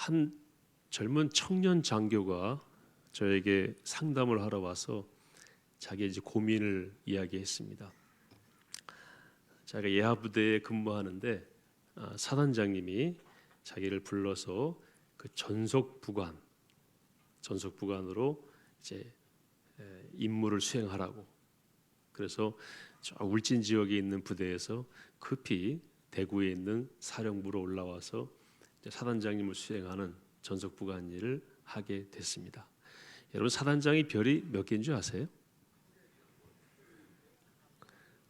한 젊은 청년 장교가 저에게 상담을 하러 와서 자기 이제 고민을 이야기했습니다. 자기가 예하 부대에 근무하는데 사단장님이 자기를 불러서 그 전속 부관으로 이제 임무를 수행하라고. 그래서 저 울진 지역에 있는 부대에서 급히 대구에 있는 사령부로 올라와서 사단장님을 수행하는 전속부관 일을 하게 됐습니다. 여러분, 사단장이 별이 몇 개인 줄 아세요?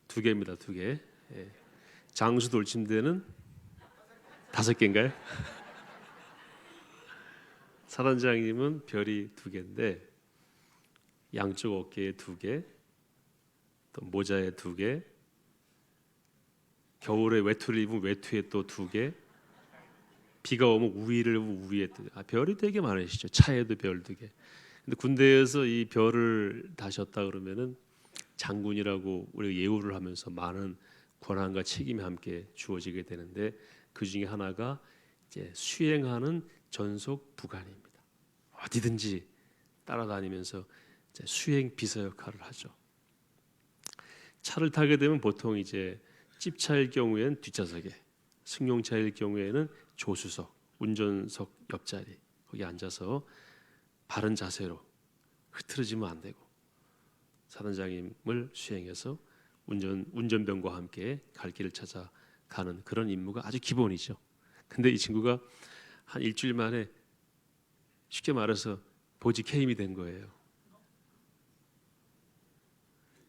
2개입니다. 2개. 장수 돌침대는 5개인가요? 사단장님은 별이 2개인데 양쪽 어깨에 2개, 또 모자에 2개, 겨울에 외투를 입으면 외투에 또 2개, 비가 오면 우위를 입으면 우위에 2개. 별이 되게 많으시죠. 차에도 별 2개. 근데 군대에서 이 별을 다셨다 그러면은 장군이라고 우리가 예우를 하면서 많은 권한과 책임이 함께 주어지게 되는데, 그 중에 하나가 이제 수행하는 전속 부관입니다. 어디든지 따라다니면서 이제 수행 비서 역할을 하죠. 차를 타게 되면 보통 이제 집차일 경우에는 뒷좌석에, 승용차일 경우에는 조수석, 운전석 옆자리 거기 앉아서 바른 자세로 흐트러지면 안 되고 사단장님을 수행해서 운전병과 함께 갈 길을 찾아가는 그런 임무가 아주 기본이죠. 근데 이 친구가 한 일주일 만에 쉽게 말해서 보직 해임이 된 거예요.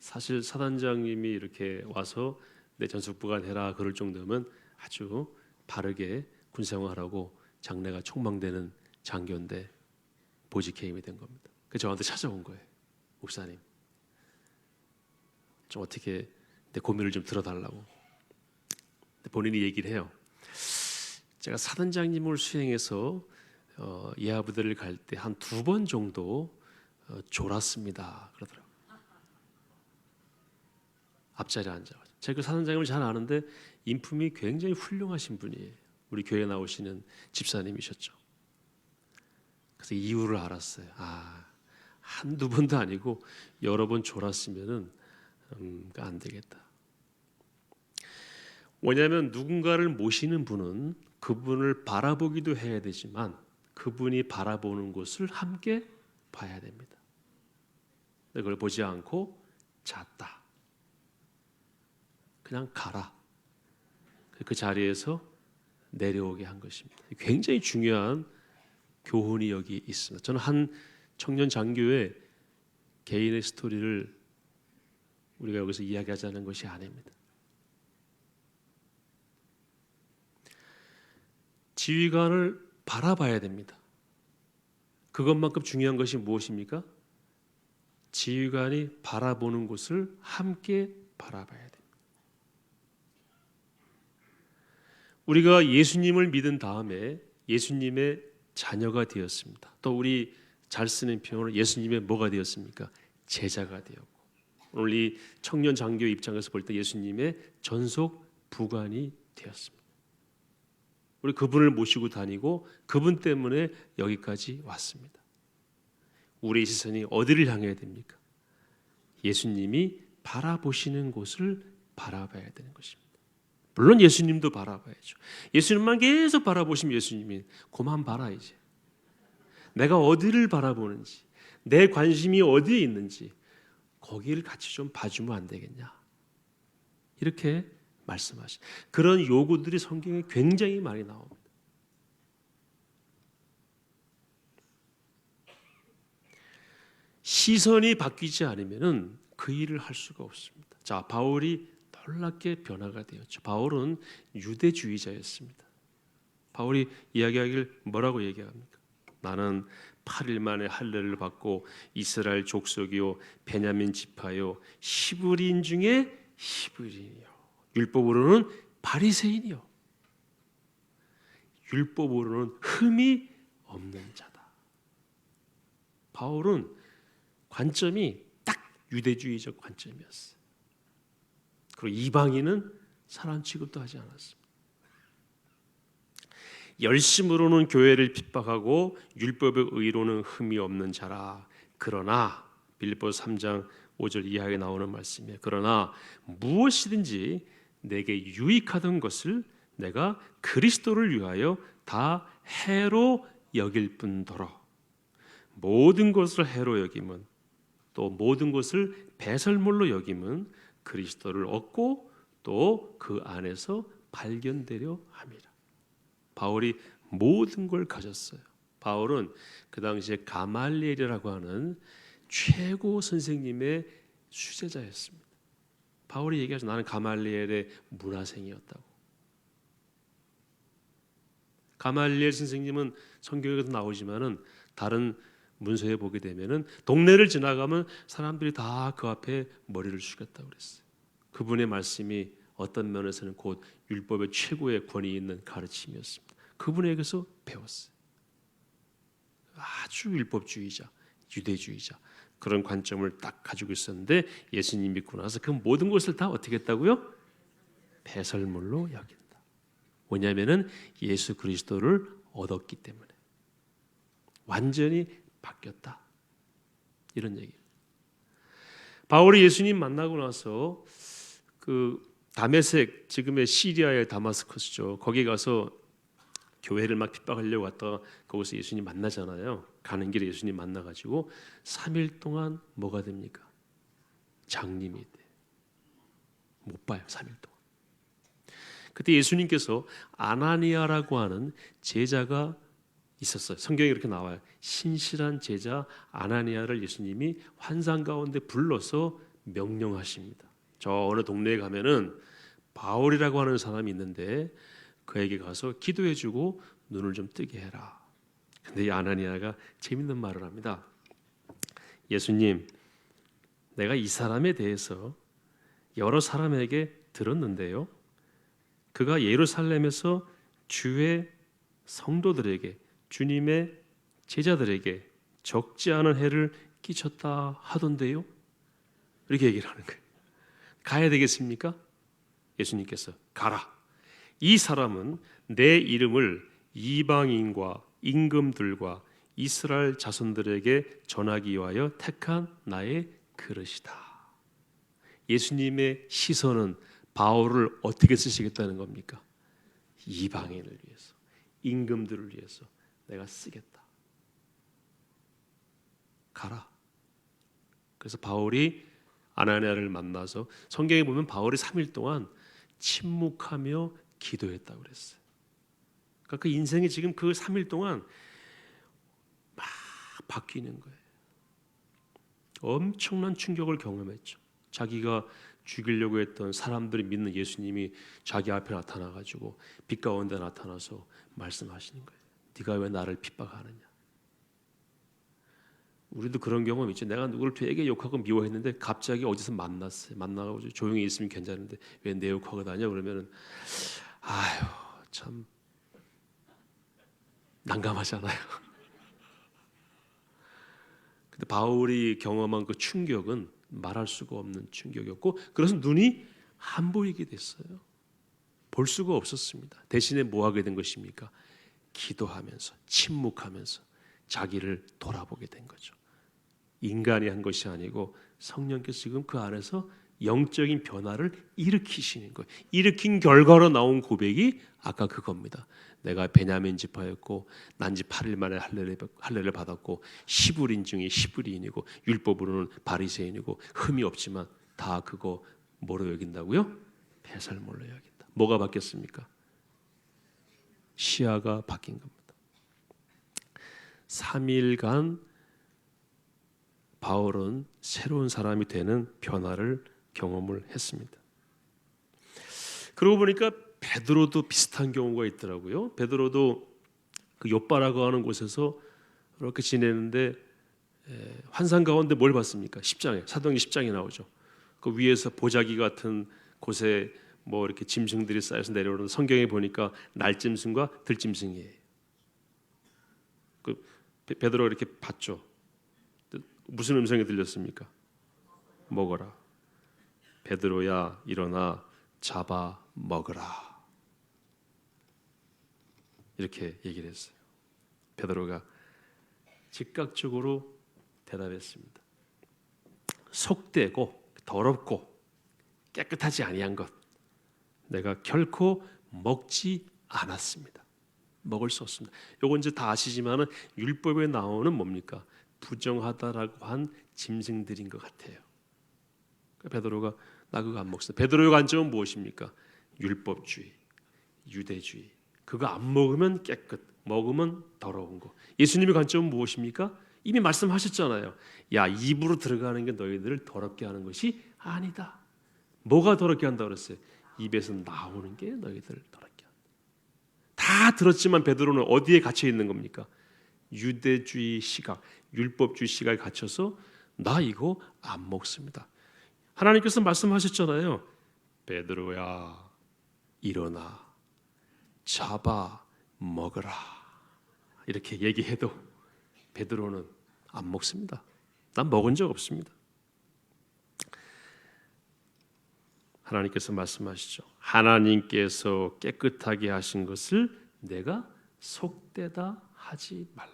사실 사단장님이 이렇게 와서 내 전속부관 해라 그럴 정도면 아주 바르게 군생활하고 장래가 촉망되는 장교인데 보직 해임이 된 겁니다. 그래서 저한테 찾아온 거예요. 목사님, 좀 어떻게 내 고민을 좀 들어달라고. 본인이 얘기를 해요. 제가 사단장님을 수행해서 예하 부대를 갈 때 한 2번 정도 졸았습니다. 그러더라고요. 앞자리에 앉아가지고. 제가 그 사단장님을 잘 아는데 인품이 굉장히 훌륭하신 분이에요. 우리 교회 나오시는 집사님이셨죠. 그래서 이유를 알았어요. 한두 번도 아니고 여러 번 졸았으면은 안 되겠다. 왜냐하면 누군가를 모시는 분은 그분을 바라보기도 해야 되지만 그분이 바라보는 곳을 함께 봐야 됩니다. 그걸 보지 않고 잤다. 그냥 가라. 그 자리에서 내려오게 한 것입니다. 굉장히 중요한 교훈이 여기 있습니다. 저는 한 청년 장교의 개인의 스토리를 우리가 여기서 이야기하자는 것이 아닙니다. 지휘관을 바라봐야 됩니다. 그것만큼 중요한 것이 무엇입니까? 지휘관이 바라보는 곳을 함께 바라봐야 됩니다. 우리가 예수님을 믿은 다음에 예수님의 자녀가 되었습니다. 또 우리 잘 쓰는 표현으로 예수님의 뭐가 되었습니까? 제자가 되었고, 오늘 이 청년 장교 입장에서 볼 때 예수님의 전속 부관이 되었습니다. 우리 그분을 모시고 다니고 그분 때문에 여기까지 왔습니다. 우리의 시선이 어디를 향해야 됩니까? 예수님이 바라보시는 곳을 바라봐야 되는 것입니다. 물론 예수님도 바라봐야죠. 예수님만 계속 바라보시면 예수님이 그만 봐라 이제. 내가 어디를 바라보는지, 내 관심이 어디에 있는지 거기를 같이 좀 봐주면 안 되겠냐. 이렇게 말씀하신 그런 요구들이 성경에 굉장히 많이 나옵니다. 시선이 바뀌지 않으면 그 일을 할 수가 없습니다. 자, 바울이 놀랍게 변화가 되었죠. 바울은 유대주의자였습니다. 바울이 이야기하길 뭐라고 얘기합니까? 나는 8일 만에 할례를 받고 이스라엘 족속이요 베냐민 지파요 히브리인 중에 히브리인이요 율법으로는 바리새인이요 율법으로는 흠이 없는 자다. 바울은 관점이 딱 유대주의적 관점이었어요. 그리고 이방인은 사람 취급도 하지 않았습니다. 열심으로는 교회를 핍박하고 율법의 의로는 흠이 없는 자라. 그러나 빌립보서 3장 5절 이하에 나오는 말씀이에요. 그러나 무엇이든지 내게 유익하던 것을 내가 그리스도를 위하여 다 해로 여길 뿐더러 모든 것을 해로 여김은 또 모든 것을 배설물로 여김은 그리스도를 얻고 또 그 안에서 발견되려 함이라. 바울이 모든 걸 가졌어요. 바울은 그 당시에 가말리엘이라고 하는 최고 선생님의 수제자였습니다. 바울이 얘기하죠. 나는 가말리엘의 문화생이었다고. 가말리엘 선생님은 성경에도 나오지만은 다른 문서에 보게 되면은 동네를 지나가면 사람들이 다 그 앞에 머리를 숙였다고 그랬어요. 그분의 말씀이 어떤 면에서는 곧 율법의 최고의 권위 있는 가르침이었습니다. 그분에게서 배웠어요. 아주 율법주의자, 유대주의자 그런 관점을 딱 가지고 있었는데 예수님 믿고 나서 그 모든 것을 다 어떻게 했다고요? 배설물로 여긴다. 왜냐하면은 예수 그리스도를 얻었기 때문에 완전히 바뀌었다. 이런 얘기예요. 바울이 예수님 만나고 나서 그 다메섹, 지금의 시리아의 다마스커스죠. 거기 가서 교회를 막 핍박하려고 갔다가 거기서 예수님 만나잖아요. 가는 길에 예수님 만나가지고 3일 동안 뭐가 됩니까? 장님이 돼. 못 봐요. 3일 동안. 그때 예수님께서 아나니아라고 하는 제자가 있었어요. 성경에 이렇게 나와요. 신실한 제자 아나니아를 예수님이 환상 가운데 불러서 명령하십니다. 저 어느 동네에 가면은 바울이라고 하는 사람이 있는데 그에게 가서 기도해주고 눈을 좀 뜨게 해라. 근데 이 아나니아가 재밌는 말을 합니다. 예수님, 내가 이 사람에 대해서 여러 사람에게 들었는데요. 그가 예루살렘에서 주의 성도들에게 주님의 제자들에게 적지 않은 해를 끼쳤다 하던데요. 이렇게 얘기를 하는 거예요. 가야 되겠습니까? 예수님께서 가라. 이 사람은 내 이름을 이방인과 임금들과 이스라엘 자손들에게 전하기 위하여 택한 나의 그릇이다. 예수님의 시선은 바울을 어떻게 쓰시겠다는 겁니까? 이방인을 위해서, 임금들을 위해서 내가 쓰겠다. 가라. 그래서 바울이 아나니아를 만나서 성경에 보면 바울이 3일 동안 침묵하며 기도했다고 그랬어요. 그러니까 그 인생이 지금 그 3일 동안 막 바뀌는 거예요. 엄청난 충격을 경험했죠. 자기가 죽이려고 했던 사람들이 믿는 예수님이 자기 앞에 나타나가지고 빛 가운데 나타나서 말씀하시는 거예요. 네가 왜 나를 핍박하느냐. 우리도 그런 경험 있죠. 내가 누구를 되게 욕하고 미워했는데 갑자기 어디서 만났어요. 만나가지고 조용히 있으면 괜찮은데 왜 내 욕하고 다녀? 그러면은 아유 참 난감하잖아요. 근데 바울이 경험한 그 충격은 말할 수가 없는 충격이었고 그래서 눈이 안 보이게 됐어요. 볼 수가 없었습니다. 대신에 뭐 하게 된 것입니까? 기도하면서 침묵하면서 자기를 돌아보게 된 거죠. 인간이 한 것이 아니고 성령께서 지금 그 안에서 영적인 변화를 일으키시는 거예요. 일으킨 결과로 나온 고백이 아까 그겁니다. 내가 베냐민 지파였고 난지 8일 만에 할례를 받았고 히브리인 중에 히브리인이고 율법으로는 바리새인이고 흠이 없지만 다 그거 뭐로 여긴다고요? 배설물로 여긴다. 뭐가 바뀌었습니까? 시야가 바뀐 겁니다. 3일간 바울은 새로운 사람이 되는 변화를 경험을 했습니다. 그러고 보니까 베드로도 비슷한 경우가 있더라고요. 베드로도 그 욥바라고 하는 곳에서 이렇게 지내는데 환상 가운데 뭘 봤습니까? 10장에 사도행전 10장에 나오죠. 그 위에서 보자기 같은 곳에 뭐 이렇게 짐승들이 쌓여서 내려오는 성경에 보니까 날짐승과 들짐승이에요. 그 베드로 이렇게 봤죠. 무슨 음성이 들렸습니까? 먹어라. 베드로야 일어나 잡아 먹으라. 이렇게 얘기를 했어요. 베드로가 즉각적으로 대답했습니다. 속되고 더럽고 깨끗하지 아니한 것 내가 결코 먹지 않았습니다. 먹을 수 없습니다. 요건 이제 다 아시지만은 율법에 나오는 뭡니까? 부정하다라고 한 짐승들인 것 같아요. 베드로가 나 그거 안 먹습니다. 베드로의 관점은 무엇입니까? 율법주의, 유대주의. 그거 안 먹으면 깨끗, 먹으면 더러운 거. 예수님의 관점은 무엇입니까? 이미 말씀하셨잖아요. 야, 입으로 들어가는 게 너희들을 더럽게 하는 것이 아니다. 뭐가 더럽게 한다고 그랬어요? 입에서 나오는 게 너희들을 더럽게 한다. 다 들었지만 베드로는 어디에 갇혀 있는 겁니까? 유대주의 시각, 율법주의 시각에 갇혀서 나 이거 안 먹습니다. 하나님께서 말씀하셨잖아요. 베드로야, 일어나 잡아 먹으라. 이렇게 얘기해도 베드로는 안 먹습니다. 난 먹은 적 없습니다. 하나님께서 말씀하시죠. 하나님께서 깨끗하게 하신 것을 내가 속되다 하지 말라.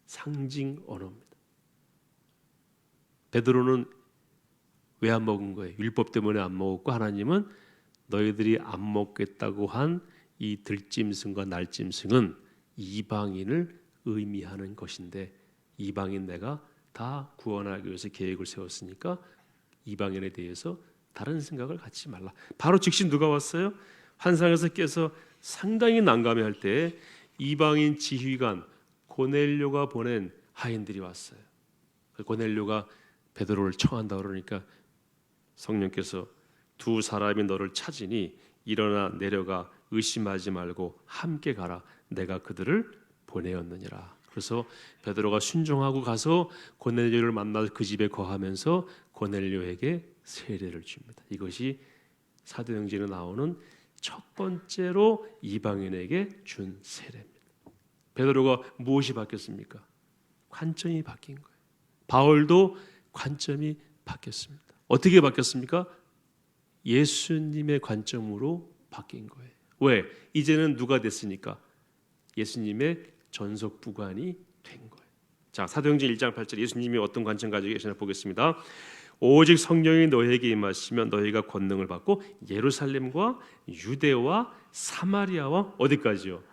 상징 언어입니다. 베드로는 왜 안 먹은 거예요? 율법 때문에 안 먹었고 하나님은 너희들이 안 먹겠다고 한 이 들짐승과 날짐승은 이방인을 의미하는 것인데 이방인 내가 다 구원하기 위해서 계획을 세웠으니까 이방인에 대해서 다른 생각을 갖지 말라. 바로 즉시 누가 왔어요? 환상에서 깨서 상당히 난감해할 때 이방인 지휘관 고넬료가 보낸 하인들이 왔어요. 고넬료가 베드로를 청한다 그러니까 성령께서 두 사람이 너를 찾으니 일어나 내려가 의심하지 말고 함께 가라. 내가 그들을 보내었느니라. 그래서 베드로가 순종하고 가서 고넬료를 만나서 그 집에 거하면서 고넬료에게 세례를 줍니다. 이것이 사도행전에 나오는 첫 번째로 이방인에게 준 세례입니다. 베드로가 무엇이 바뀌었습니까? 관점이 바뀐 거예요. 바울도 관점이 바뀌었습니다. 어떻게 바뀌었습니까? 예수님의 관점으로 바뀐 거예요. 왜? 이제는 누가 됐으니까? 예수님의 전속부관이 된 거예요. 자, 사도행전 1장 8절 예수님이 어떤 관점 가지고 계시나 보겠습니다. 오직 성령이 너희에게 임하시면 너희가 권능을 받고 예루살렘과 유대와 사마리아와 어디까지요?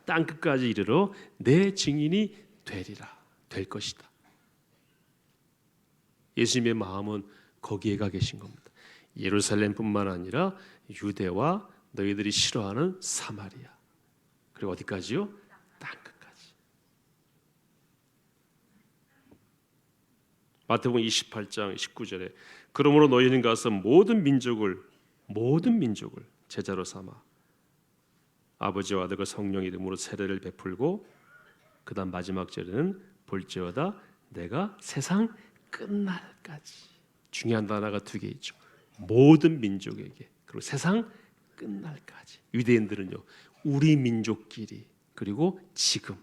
땅 끝까지 이르러 내 증인이 되리라. 될 것이다. 예수님의 마음은 거기에 가 계신 겁니다. 예루살렘뿐만 아니라 유대와 너희들이 싫어하는 사마리아 그리고 어디까지요? 땅 끝까지. 마태복음 28장 19절에 그러므로 너희는 가서 모든 민족을 제자로 삼아 아버지와 아들과 성령 이름으로 세례를 베풀고 그다음 마지막 절에는 볼지어다 내가 세상 끝날까지. 중요한 단어가 두 개 있죠. 모든 민족에게 그리고 세상 끝날까지. 유대인들은요 우리 민족끼리 그리고 지금.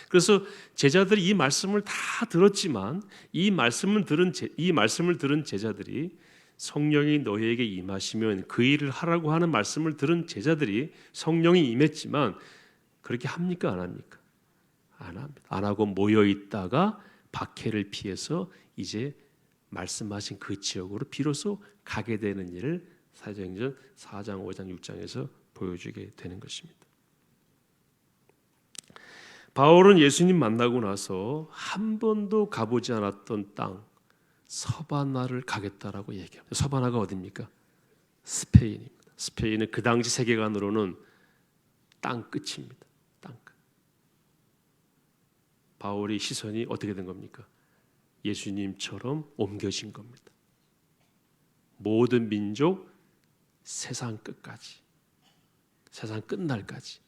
그래서 제자들이 이 말씀을 다 들었지만 이 말씀을 들은 제자들이 성령이 너희에게 임하시면 그 일을 하라고 하는 말씀을 들은 제자들이 성령이 임했지만 그렇게 합니까 안 합니까? 안 합니다. 안 하고 모여 있다가 박해를 피해서 이제 말씀하신 그 지역으로 비로소 가게 되는 일을 사도행전 4장, 5장, 6장에서 보여주게 되는 것입니다. 바울은 예수님 만나고 나서 한 번도 가보지 않았던 땅 서바나를 가겠다라고 얘기합니다. 서바나가 어디입니까? 스페인입니다. 스페인은 그 당시 세계관으로는 땅 끝입니다. 땅 끝. 바울의 시선이 어떻게 된 겁니까? 예수님처럼 옮겨진 겁니다. 모든 민족 세상 끝까지, 세상 끝날까지.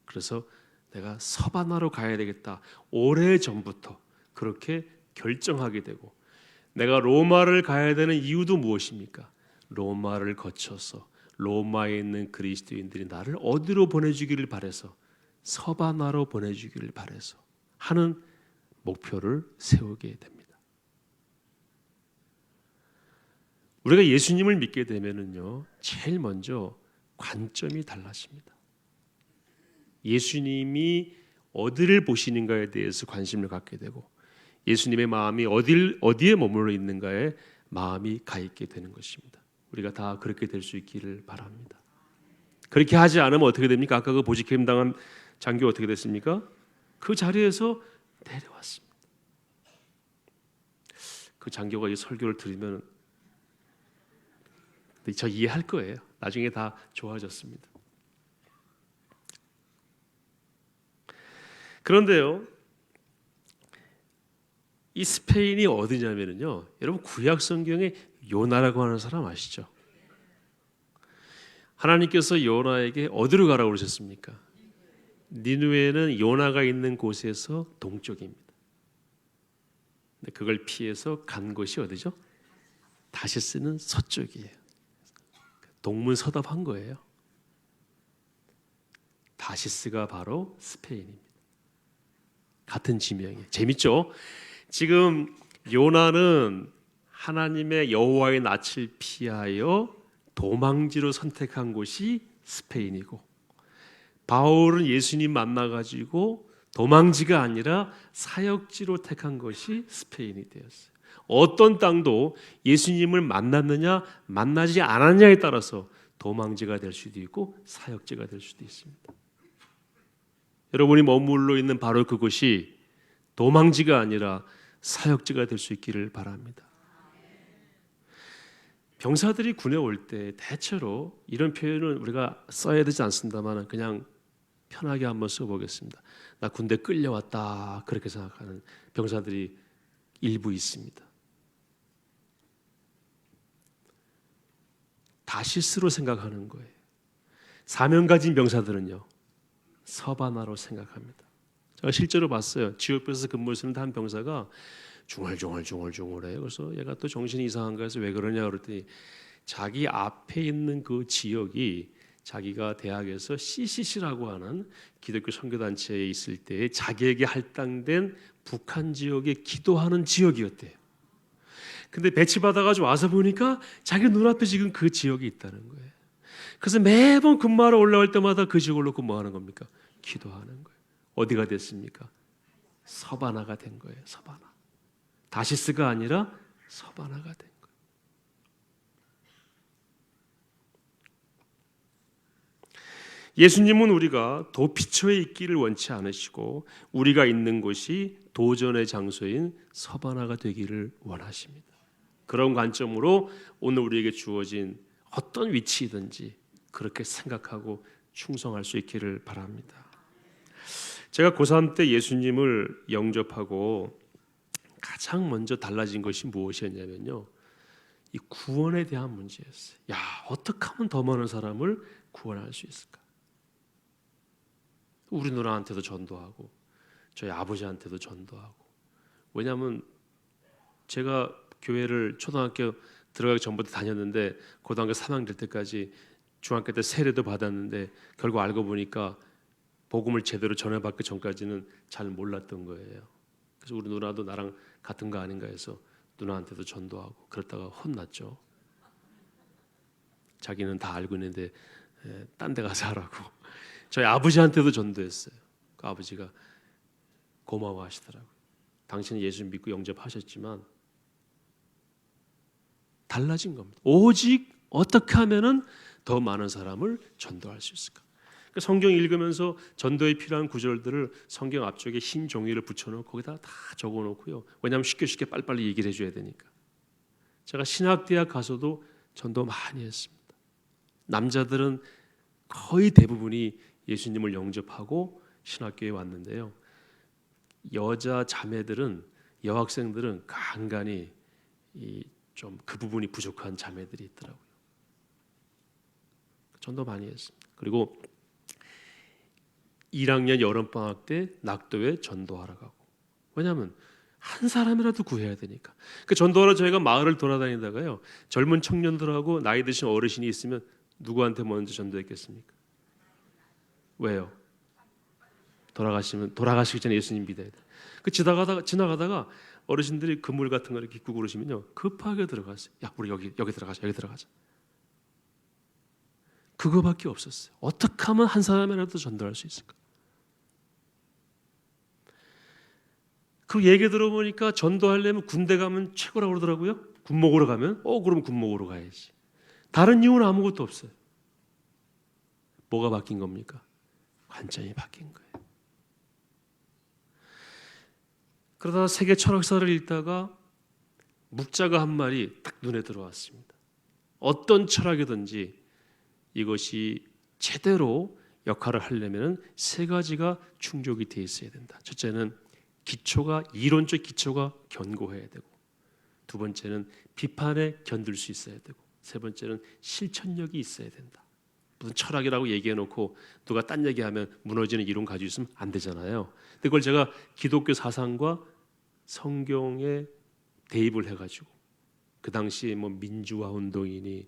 그래서 내가 서바나로 가야 되겠다. 오래전부터 그렇게 결정하게 되고 내가 로마를 가야 되는 이유도 무엇입니까? 로마를 거쳐서 로마에 있는 그리스도인들이 나를 어디로 보내주기를 바래서 서바나로 보내주기를 바래서 하는 목표를 세우게 됩니다. 우리가 예수님을 믿게 되면은요, 제일 먼저 관점이 달라집니다. 예수님이 어디를 보시는가에 대해서 관심을 갖게 되고 예수님의 마음이 어디에 머물러 있는가에 마음이 가 있게 되는 것입니다. 우리가 다 그렇게 될 수 있기를 바랍니다. 그렇게 하지 않으면 어떻게 됩니까? 아까 그 보직해임 당한 장교 어떻게 됐습니까? 그 자리에서 내려왔습니다. 그 장교가 이 설교를 들으면 저 이해할 거예요. 나중에 다 좋아졌습니다. 그런데요, 이 스페인이 어디냐면요, 여러분 구약 성경에 요나라고 하는 사람 아시죠? 하나님께서 요나에게 어디로 가라고 그러셨습니까? 니누에는 요나가 있는 곳에서 동쪽입니다. 근데 그걸 피해서 간 곳이 어디죠? 다시스는 서쪽이에요. 동문서답한 거예요. 다시스가 바로 스페인입니다. 같은 지명이에요. 재밌죠? 지금 요나는 하나님의 여호와의 낯을 피하여 도망지로 선택한 곳이 스페인이고, 바울은 예수님 만나가지고 도망지가 아니라 사역지로 택한 것이 스페인이 되었어요. 어떤 땅도 예수님을 만났느냐 만나지 않았냐에 따라서 도망지가 될 수도 있고 사역지가 될 수도 있습니다. 여러분이 머물러 있는 바로 그곳이 도망지가 아니라 사역지가 될 수 있기를 바랍니다. 병사들이 군에 올 때 대체로 이런 표현은 우리가 써야 되지 않습니다만 그냥 편하게 한번 써보겠습니다. 나 군대 끌려왔다 그렇게 생각하는 병사들이 일부 있습니다. 다시스로 생각하는 거예요. 사명 가진 병사들은요, 서바나로 생각합니다. 제가 실제로 봤어요. 지역에서 근무를 쓰는 한 병사가 중얼중얼해요. 그래서 얘가 또 정신이 이상한가 해서 왜 그러냐 그랬더니 자기 앞에 있는 그 지역이 자기가 대학에서 CCC라고 하는 기독교 선교단체에 있을 때 자기에게 할당된 북한 지역에 기도하는 지역이었대요. 근데 배치받아가지고 와서 보니까 자기 눈앞에 지금 그 지역이 있다는 거예요. 그래서 매번 근무하러 올라올 때마다 그 지역으로 근무하는 겁니까? 기도하는 거예요. 어디가 됐습니까? 서바나가 된 거예요. 서바나. 다시스가 아니라 서바나가 된 거예요. 예수님은 우리가 도피처에 있기를 원치 않으시고 우리가 있는 곳이 도전의 장소인 서바나가 되기를 원하십니다. 그런 관점으로 오늘 우리에게 주어진 어떤 위치이든지 그렇게 생각하고 충성할 수 있기를 바랍니다. 제가 고3 때 예수님을 영접하고 가장 먼저 달라진 것이 무엇이었냐면요, 이 구원에 대한 문제였어요. 야, 어떻게 하면 더 많은 사람을 구원할 수 있을까? 우리 누나한테도 전도하고 저희 아버지한테도 전도하고. 왜냐하면 제가 교회를 초등학교 들어가기 전부터 다녔는데 고등학교 3학년 될 때까지 중학교 때 세례도 받았는데 결국 알고 보니까 복음을 제대로 전해받기 전까지는 잘 몰랐던 거예요. 그래서 우리 누나도 나랑 같은 거 아닌가 해서 누나한테도 전도하고 그러다가 혼났죠. 자기는 다 알고 있는데 딴 데 가서 하라고. 저희 아버지한테도 전도했어요. 그 아버지가 고마워하시더라고요. 당신은 예수 믿고 영접하셨지만 달라진 겁니다. 오직 어떻게 하면은 더 많은 사람을 전도할 수 있을까? 그러니까 성경 읽으면서 전도에 필요한 구절들을 성경 앞쪽에 흰 종이를 붙여놓고 거기다 다 적어놓고요. 왜냐하면 쉽게 빨리빨리 얘기를 해줘야 되니까. 제가 신학대학 가서도 전도 많이 했습니다. 남자들은 거의 대부분이 예수님을 영접하고 신학교에 왔는데요. 여자 자매들은, 여학생들은 간간히 좀 그 부분이 부족한 자매들이 있더라고요. 전도 많이 했습니다. 그리고 1학년 여름방학 때 낙도에 전도하러 가고. 왜냐하면 한 사람이라도 구해야 되니까. 그 전도하러 저희가 마을을 돌아다니다가요, 젊은 청년들하고 나이 드신 어르신이 있으면 누구한테 먼저 전도했겠습니까? 왜요? 돌아가시기 전에 예수님 믿어야 돼. 그 지나가다가 어르신들이 그물 같은 걸 깃고 그러시면요, 급하게 들어갔어요. 야, 우리 여기 들어가자. 그거밖에 없었어요. 어떻게 하면 한 사람이라도 전도할 수 있을까? 그 얘기 들어보니까 전도하려면 군대 가면 최고라고 그러더라고요. 군목으로 가면 그럼 군목으로 가야지. 다른 이유는 아무것도 없어요. 뭐가 바뀐 겁니까? 관점이 바뀐 거예요. 그러다 세계 철학사를 읽다가 묵자가 한 말이 딱 눈에 들어왔습니다. 어떤 철학이든지 이것이 제대로 역할을 하려면 세 가지가 충족이 되어 있어야 된다. 첫째는 이론적 기초가 견고해야 되고, 두 번째는 비판에 견딜 수 있어야 되고, 세 번째는 실천력이 있어야 된다. 무슨 철학이라고 얘기해놓고 누가 딴 얘기하면 무너지는 이론 가지고 있으면 안 되잖아요. 근데 그걸 제가 기독교 사상과 성경에 대입을 해가지고 그 당시에 뭐 민주화 운동이니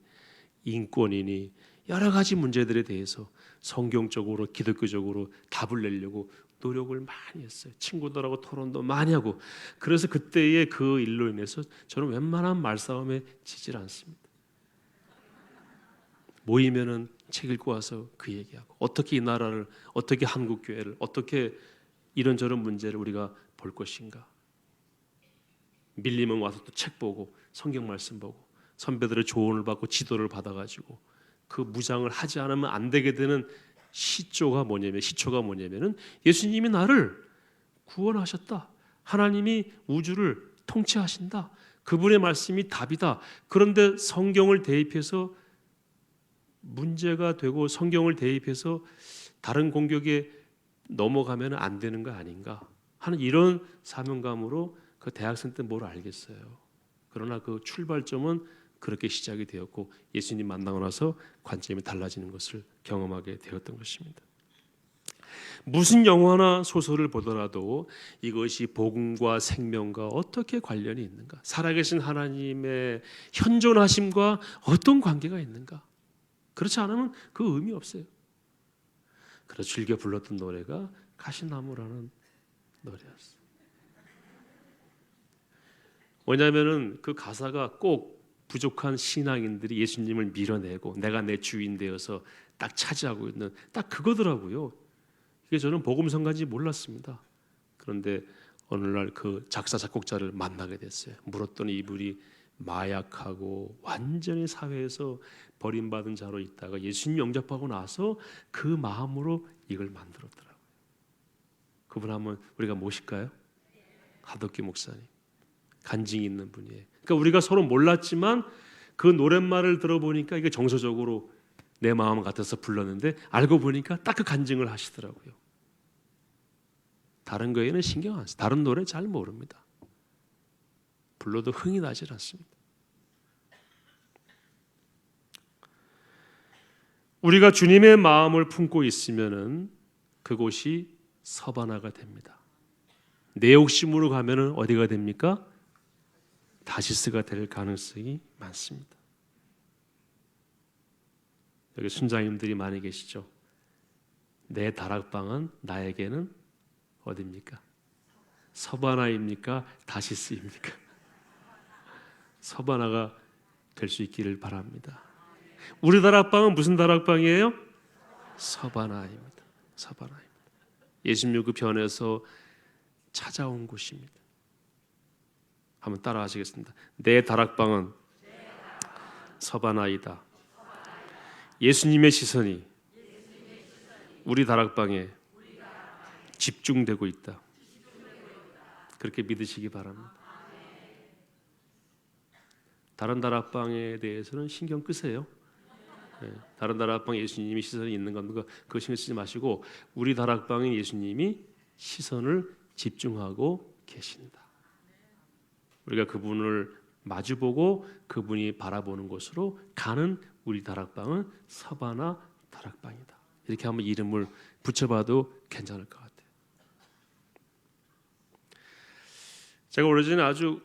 인권이니 여러 가지 문제들에 대해서 성경적으로 기독교적으로 답을 내려고 노력을 많이 했어요. 친구들하고 토론도 많이 하고. 그래서 그때의 그 일로 인해서 저는 웬만한 말싸움에 지질 않습니다. 모이면은 책 읽고 와서 그 얘기하고, 어떻게 이 나라를, 어떻게 한국 교회를, 어떻게 이런저런 문제를 우리가 볼 것인가. 밀리면 와서 또 책 보고 성경 말씀 보고 선배들의 조언을 받고 지도를 받아가지고 그 무장을 하지 않으면 안 되게 되는 시초가 뭐냐면은 예수님이 나를 구원하셨다. 하나님이 우주를 통치하신다. 그분의 말씀이 답이다. 그런데 성경을 대입해서 문제가 되고 성경을 대입해서 다른 공격에 넘어가면 안 되는 거 아닌가 하는 이런 사명감으로 그 대학생 때 뭘 알겠어요. 그러나 그 출발점은 그렇게 시작이 되었고 예수님 만나고 나서 관점이 달라지는 것을 경험하게 되었던 것입니다. 무슨 영화나 소설을 보더라도 이것이 복음과 생명과 어떻게 관련이 있는가, 살아계신 하나님의 현존하심과 어떤 관계가 있는가, 그렇지 않으면 그 의미 없어요. 그래서 즐겨 불렀던 노래가 가시나무라는 노래였어요. 왜냐하면은 그 가사가 꼭 부족한 신앙인들이 예수님을 밀어내고 내가 내 주인 되어서 딱 차지하고 있는 딱 그거더라고요. 이게 저는 복음성가인지 몰랐습니다. 그런데 어느 날 그 작사 작곡자를 만나게 됐어요. 물었더니 이분이 마약하고 완전히 사회에서 버림받은 자로 있다가 예수님 영접하고 나서 그 마음으로 이걸 만들었더라고요. 그분 한번 우리가 모실까요? 하덕기 목사님. 간증이 있는 분이에요. 그러니까 우리가 서로 몰랐지만 그 노랫말을 들어보니까 이게 정서적으로 내 마음 같아서 불렀는데 알고 보니까 딱 그 간증을 하시더라고요. 다른 거에는 신경 안 써요. 다른 노래 잘 모릅니다. 불러도 흥이 나질 않습니다. 우리가 주님의 마음을 품고 있으면은 그곳이 서바나가 됩니다. 내 욕심으로 가면은 어디가 됩니까? 다시스가 될 가능성이 많습니다. 여기 순장님들이 많이 계시죠. 내 다락방은 나에게는 어디입니까? 서바나입니까? 다시스입니까? 서바나가 될 수 있기를 바랍니다. 우리 다락방은 무슨 다락방이에요? 서바나입니다. 서바나입니다. 예수님 그 변에서 찾아온 곳입니다. 한번 따라 하시겠습니다. 내 다락방은 서바나이다. 예수님의 시선이 우리 다락방에 집중되고 있다. 그렇게 믿으시기 바랍니다. 다른 다락방에 대해서는 신경 끄세요. 다른 다락방에 예수님이 시선이 있는 겁니까? 그거 신경 쓰지 마시고 우리 다락방에 예수님이 시선을 집중하고 계신다. 우리가 그분을 마주보고 그분이 바라보는 곳으로 가는 우리 다락방은 서바나 다락방이다. 이렇게 한번 이름을 붙여봐도 괜찮을 것 같아요. 제가 오래전에 아주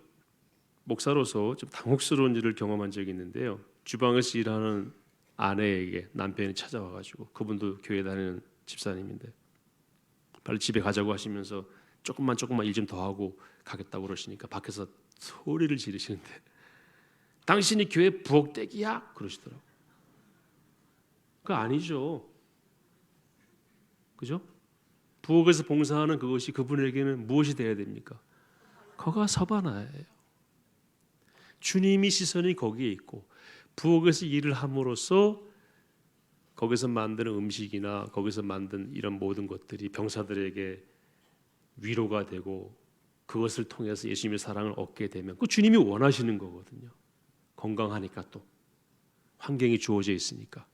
목사로서 좀 당혹스러운 일을 경험한 적이 있는데요. 주방에서 일하는 아내에게 남편이 찾아와가지고, 그분도 교회 다니는 집사님인데 빨리 집에 가자고 하시면서 조금만 일 좀 더 하고 가겠다고 그러시니까 밖에서 소리를 지르시는데 당신이 교회 부엌대기야? 그러시더라고요. 그거 아니죠. 그죠? 부엌에서 봉사하는 그것이 그분에게는 무엇이 되어야 됩니까? 거가 서바나예요. 주님이 시선이 거기에 있고 부엌에서 일을 함으로써 거기서 만드는 음식이나 거기서 만든 이런 모든 것들이 병사들에게 위로가 되고 그것을 통해서 예수님의 사랑을 얻게 되면 그 주님이 원하시는 거거든요. 건강하니까 또 환경이 주어져 있으니까.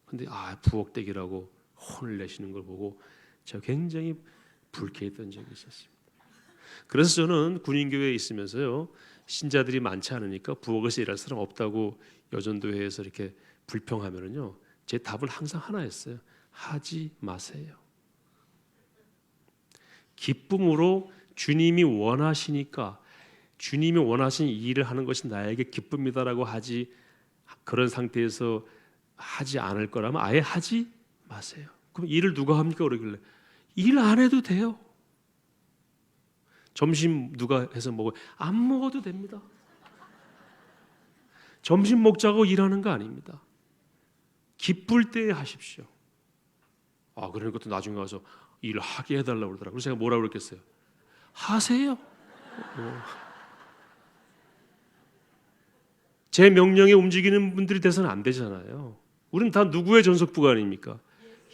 근데 부엌대기라고 혼을 내시는 걸 보고 제가 굉장히 불쾌했던 적이 있었습니다. 그래서 저는 군인교회에 있으면서요, 신자들이 많지 않으니까 부엌에서 일할 사람 없다고 여전도회에서 이렇게 불평하면은요, 제 답은 항상 하나였어요. 하지 마세요. 기쁨으로 주님이 원하시니까 주님이 원하신 이 일을 하는 것이 나에게 기쁨이다라고 하지, 그런 상태에서 하지 않을 거라면 아예 하지 마세요. 그럼 일을 누가 합니까? 그러길래 일 안 해도 돼요. 점심 누가 해서 먹어요? 안 먹어도 됩니다. 점심 먹자고 일하는 거 아닙니다. 기쁠 때 하십시오. 그러니까 또 나중에 와서 일을 하게 해달라고 그러더라고요. 그래서 제가 뭐라고 그랬겠어요? 하세요. 제 명령에 움직이는 분들이 돼서는 안 되잖아요. 우리는 다 누구의 전속부가 아닙니까?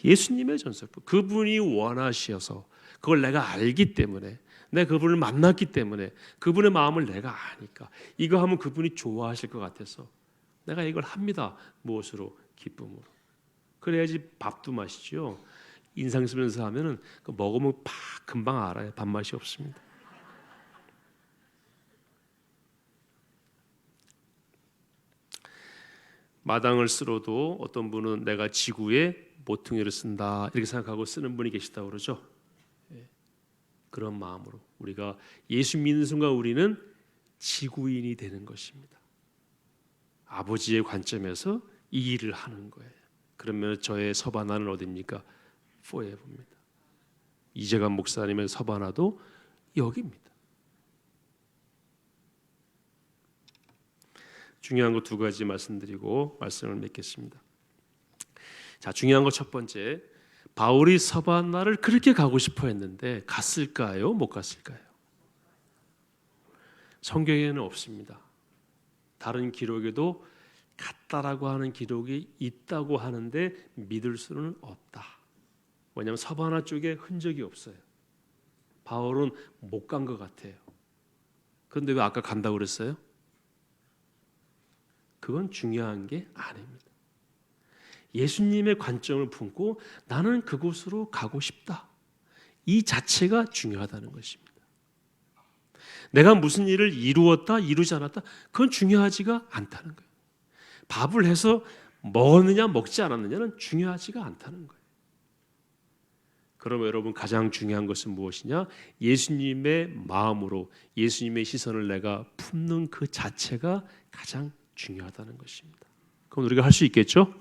예수님의 전속부. 그분이 원하셔서 그걸 내가 알기 때문에, 내가 그분을 만났기 때문에, 그분의 마음을 내가 아니까 이거 하면 그분이 좋아하실 것 같아서 내가 이걸 합니다. 무엇으로? 기쁨으로. 그래야지 밥도 맛이죠. 인상 쓰면서 하면은 먹으면 금방 알아요. 밥맛이 없습니다. 마당을 쓸어도 어떤 분은 내가 지구에 모퉁이를 쓴다 이렇게 생각하고 쓰는 분이 계시다고 그러죠. 그런 마음으로 우리가 예수 믿는 순간 우리는 지구인이 되는 것입니다. 아버지의 관점에서 이 일을 하는 거예요. 그러면 저의 서바나는 어디입니까? forever입니다. 이재관 목사님의 서바나도 여기입니다. 중요한 거 두 가지 말씀드리고 말씀을 맺겠습니다. 자, 중요한 거 첫 번째, 바울이 서바나를 그렇게 가고 싶어 했는데 갔을까요? 못 갔을까요? 성경에는 없습니다. 다른 기록에도 갔다라고 하는 기록이 있다고 하는데 믿을 수는 없다. 왜냐하면 서바나 쪽에 흔적이 없어요. 바울은 못 간 것 같아요. 그런데 왜 아까 간다고 그랬어요? 그건 중요한 게 아닙니다. 예수님의 관점을 품고 나는 그곳으로 가고 싶다. 이 자체가 중요하다는 것입니다. 내가 무슨 일을 이루었다, 이루지 않았다, 그건 중요하지가 않다는 거예요. 밥을 해서 먹었느냐, 먹지 않았느냐는 중요하지가 않다는 거예요. 그러면 여러분 가장 중요한 것은 무엇이냐? 예수님의 마음으로 예수님의 시선을 내가 품는 그 자체가 가장 중요하다는 것입니다. 그럼 우리가 할 수 있겠죠?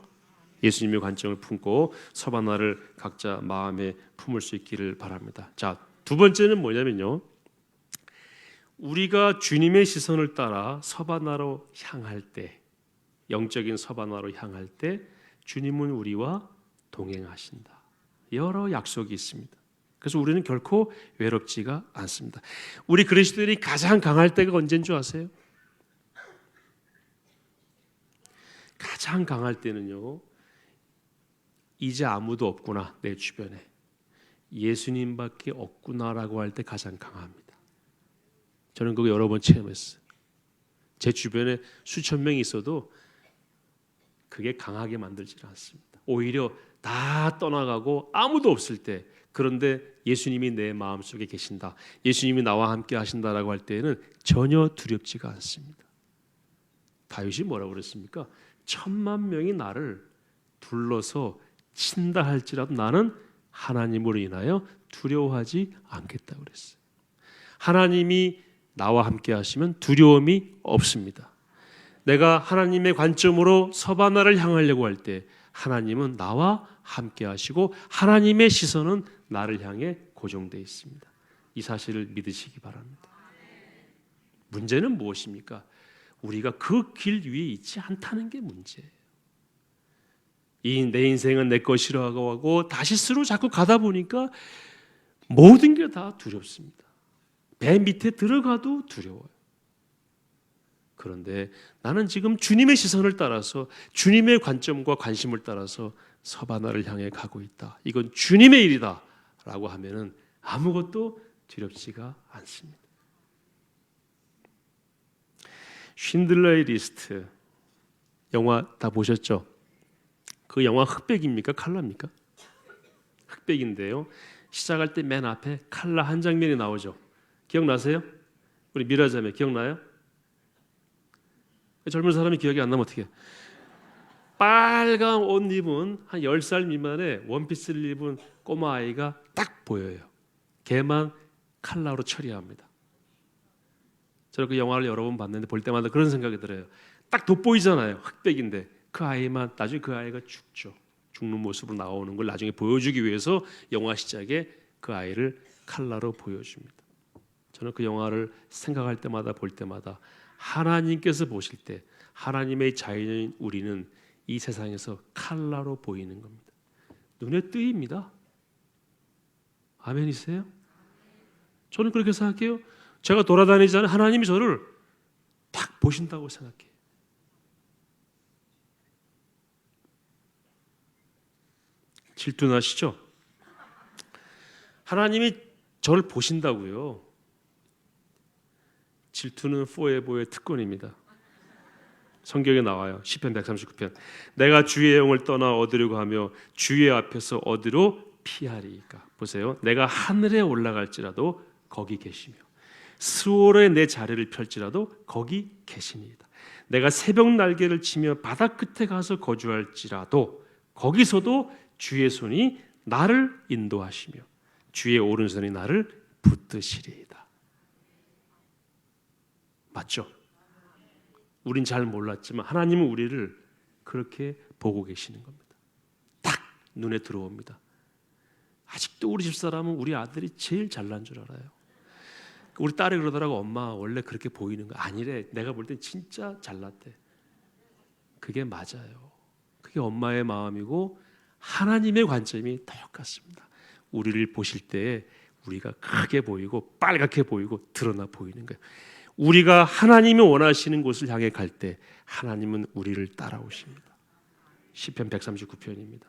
예수님의 관점을 품고 서바나를 각자 마음에 품을 수 있기를 바랍니다. 자, 두 번째는 뭐냐면요, 우리가 주님의 시선을 따라 서바나로 향할 때, 영적인 서바나로 향할 때 주님은 우리와 동행하신다. 여러 약속이 있습니다. 그래서 우리는 결코 외롭지가 않습니다. 우리 그리스도인이 가장 강할 때가 언제인 줄 아세요? 가장 강할 때는요, 이제 아무도 없구나 내 주변에, 예수님밖에 없구나라고 할 때 가장 강합니다. 저는 그거 여러 번 체험했어요. 제 주변에 수천 명이 있어도 그게 강하게 만들지 않습니다. 오히려 다 떠나가고 아무도 없을 때, 그런데 예수님이 내 마음속에 계신다, 예수님이 나와 함께 하신다라고 할 때에는 전혀 두렵지가 않습니다. 다윗이 뭐라고 그랬습니까? 10,000명이 나를 둘러서 친다 할지라도 나는 하나님으로 인하여 두려워하지 않겠다고 그랬어요. 하나님이 나와 함께 하시면 두려움이 없습니다. 내가 하나님의 관점으로 서바나를 향하려고 할 때 하나님은 나와 함께 하시고 하나님의 시선은 나를 향해 고정되어 있습니다. 이 사실을 믿으시기 바랍니다. 문제는 무엇입니까? 우리가 그 길 위에 있지 않다는 게 문제예요. 이 내 인생은 내 것이라고 하고 다시스로 자꾸 가다 보니까 모든 게 다 두렵습니다. 배 밑에 들어가도 두려워요. 그런데 나는 지금 주님의 시선을 따라서 주님의 관점과 관심을 따라서 서바나를 향해 가고 있다. 이건 주님의 일이다 라고 하면은 아무것도 두렵지가 않습니다. 쉰들러의 리스트 영화 다 보셨죠? 그 영화 흑백입니까? 칼라입니까? 흑백인데요. 시작할 때 맨 앞에 칼라 한 장면이 나오죠. 기억나세요? 우리 미라자매 기억나요? 젊은 사람이 기억이 안 나면 어떡해? 빨간 옷 입은 한 10살 미만의 원피스를 입은 꼬마 아이가 딱 보여요. 걔만 칼라로 처리합니다. 저는 그 영화를 여러 번 봤는데 볼 때마다 그런 생각이 들어요. 딱 돋보이잖아요. 흑백인데 그 아이만 나중에 그 아이가 죽죠. 죽는 모습으로 나오는 걸 나중에 보여주기 위해서 영화 시작에 그 아이를 칼라로 보여줍니다. 저는 그 영화를 생각할 때마다 볼 때마다 하나님께서 보실 때 하나님의 자녀인 우리는 이 세상에서 칼라로 보이는 겁니다. 눈에 띄입니다. 아멘이세요? 저는 그렇게 생각해요. 제가 돌아다니지 않은 하나님이 저를 딱 보신다고 생각해요. 질투나시죠? 하나님이 저를 보신다고요. 질투는 포에버의 특권입니다. 성경에 나와요. 시편 139편. 내가 주의 영을 떠나 어디로 가며 주의 앞에서 어디로 피하리까. 보세요. 내가 하늘에 올라갈지라도 거기 계시며 스월에 내 자리를 펼지라도 거기 계시니이다. 내가 새벽 날개를 치며 바다 끝에 가서 거주할지라도 거기서도 주의 손이 나를 인도하시며 주의 오른손이 나를 붙드시리이다. 맞죠? 우린 잘 몰랐지만 하나님은 우리를 그렇게 보고 계시는 겁니다. 딱 눈에 들어옵니다. 아직도 우리 집사람은 우리 아들이 제일 잘난 줄 알아요. 우리 딸이 그러더라고. 엄마 원래 그렇게 보이는 거 아니래. 내가 볼 땐 진짜 잘났대. 그게 맞아요. 그게 엄마의 마음이고 하나님의 관점이 똑같습니다. 우리를 보실 때 우리가 크게 보이고 빨갛게 보이고 드러나 보이는 거예요. 우리가 하나님이 원하시는 곳을 향해 갈 때 하나님은 우리를 따라오십니다. 시편 139편입니다.